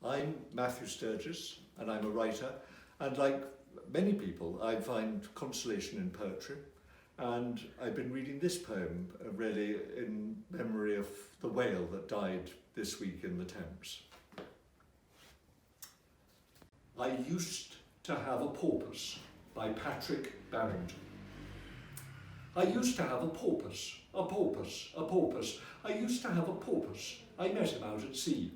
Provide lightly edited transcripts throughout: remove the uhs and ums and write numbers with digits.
I'm Matthew Sturgis, and I'm a writer, and like many people, I find consolation in poetry, and I've been reading this poem really in memory of the whale that died this week in the Thames. I Used to Have a Porpoise by Patrick Barrington. I used to have a porpoise, a porpoise, a porpoise. I used to have a porpoise. I met him out at sea.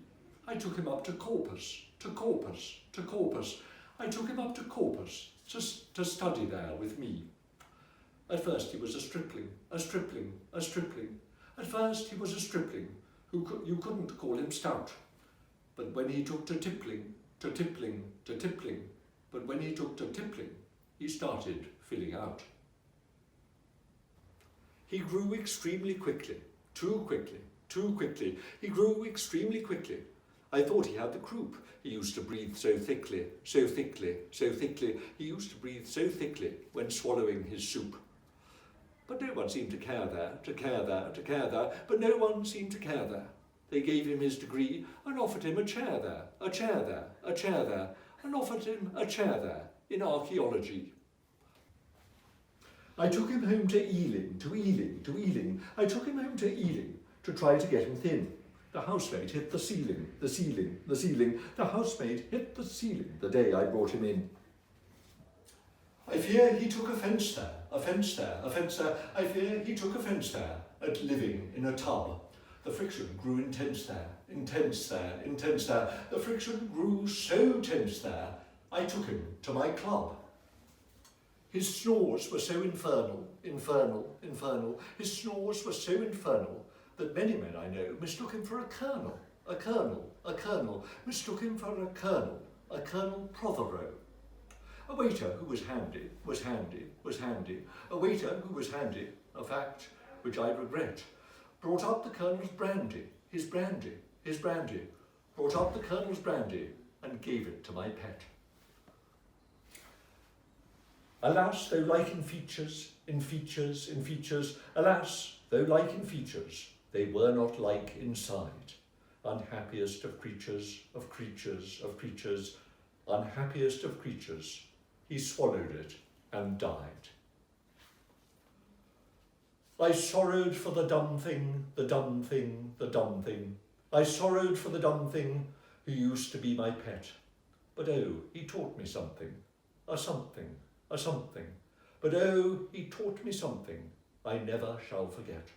I took him up to Corpus, to Corpus, to Corpus. I took him up to Corpus to study there with me. At first he was a stripling, a stripling, a stripling. At first he was a stripling, you couldn't call him stout. But when he took to tippling, to tippling, to tippling, but when he took to tippling, he started filling out. He grew extremely quickly, too quickly, too quickly. He grew extremely quickly. I thought he had the croup. He used to breathe so thickly, so thickly, so thickly. He used to breathe so thickly when swallowing his soup. But no one seemed to care there, to care there, to care there. But no one seemed to care there. They gave him his degree and offered him a chair there, a chair there, a chair there, and offered him a chair there in archaeology. I took him home to Ealing, to Ealing, to Ealing. I took him home to Ealing to try to get him thin. The housemaid hit the ceiling, the ceiling, the ceiling. The housemaid hit the ceiling the day I brought him in. I fear he took offence there, offence there, offence there. I fear he took offence there at living in a tub. The friction grew intense there, intense there, intense there. The friction grew so tense there, I took him to my club. His snores were so infernal, infernal, infernal. His snores were so infernal that many men I know mistook him for a colonel, a colonel, a colonel, mistook him for a colonel Prothero. A waiter who was handy, was handy, was handy. A waiter who was handy, a fact which I regret, brought up the colonel's brandy, his brandy, his brandy, brought up the colonel's brandy and gave it to my pet. Alas, though like in features, in features, in features, alas, though like in features, they were not like inside. Unhappiest of creatures, of creatures, of creatures, unhappiest of creatures, he swallowed it and died. I sorrowed for the dumb thing, the dumb thing, the dumb thing. I sorrowed for the dumb thing who used to be my pet. But oh, he taught me something, a something, a something. But oh, he taught me something I never shall forget.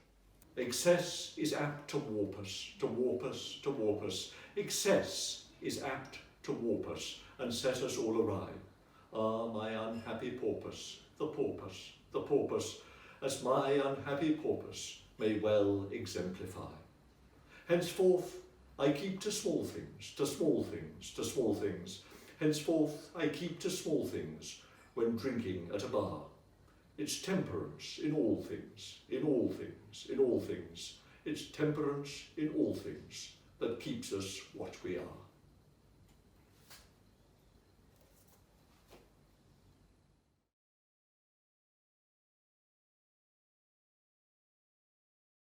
Excess is apt to warp us, to warp us, to warp us. Excess is apt to warp us and set us all awry. Ah, my unhappy porpoise, the porpoise, the porpoise, as my unhappy porpoise may well exemplify. Henceforth I keep to small things, to small things, to small things. Henceforth I keep to small things when drinking at a bar. It's temperance in all things, in all things, in all things. It's temperance in all things that keeps us what we are.